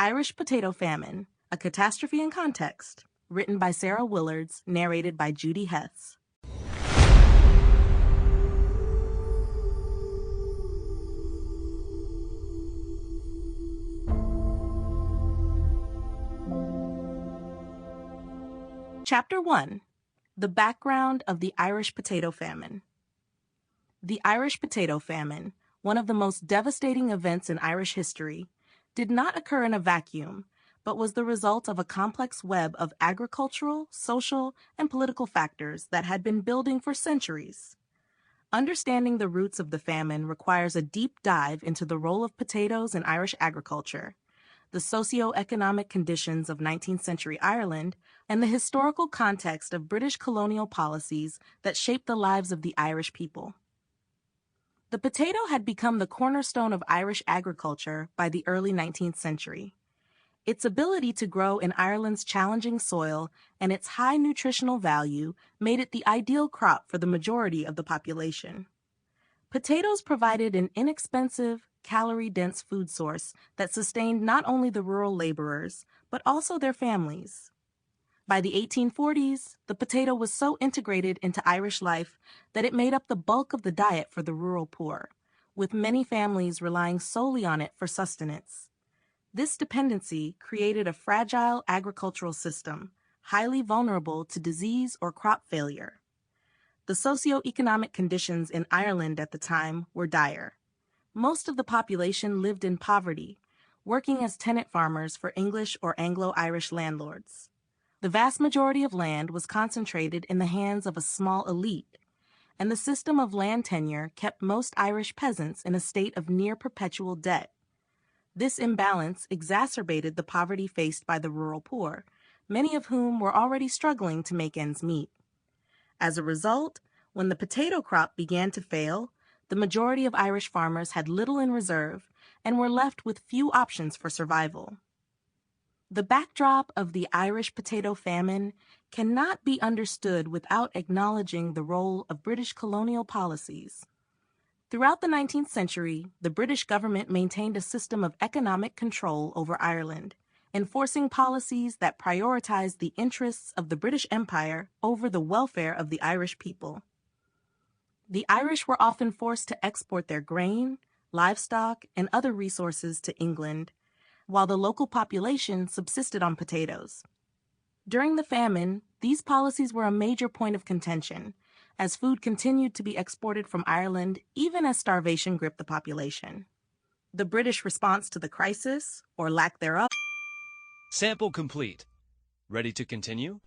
Irish Potato Famine, A Catastrophe in Context, written by Sarah Willards, narrated by Judie Heths. Chapter 1. The Background of the Irish Potato Famine. The Irish Potato Famine, one of the most devastating events in Irish history, did not occur in a vacuum, but was the result of a complex web of agricultural, social, and political factors that had been building for centuries. Understanding the roots of the famine requires a deep dive into the role of potatoes in Irish agriculture, the socio-economic conditions of 19th century Ireland, and the historical context of British colonial policies that shaped the lives of the Irish people. The potato had become the cornerstone of Irish agriculture by the early 19th century. Its ability to grow in Ireland's challenging soil and its high nutritional value made it the ideal crop for the majority of the population. Potatoes provided an inexpensive, calorie-dense food source that sustained not only the rural laborers, but also their families. By the 1840s, the potato was so integrated into Irish life that it made up the bulk of the diet for the rural poor, with many families relying solely on it for sustenance. This dependency created a fragile agricultural system, highly vulnerable to disease or crop failure. The socio-economic conditions in Ireland at the time were dire. Most of the population lived in poverty, working as tenant farmers for English or Anglo-Irish landlords. The vast majority of land was concentrated in the hands of a small elite, and the system of land tenure kept most Irish peasants in a state of near-perpetual debt. This imbalance exacerbated the poverty faced by the rural poor, many of whom were already struggling to make ends meet. As a result, when the potato crop began to fail, the majority of Irish farmers had little in reserve and were left with few options for survival. The backdrop of the Irish potato famine cannot be understood without acknowledging the role of British colonial policies. Throughout the 19th century, the British government maintained a system of economic control over Ireland, enforcing policies that prioritized the interests of the British Empire over the welfare of the Irish people. The Irish were often forced to export their grain, livestock, and other resources to England, while the local population subsisted on potatoes. During the famine, these policies were a major point of contention, as food continued to be exported from Ireland even as starvation gripped the population. The British response to the crisis, or lack thereof. Sample complete. Ready to continue?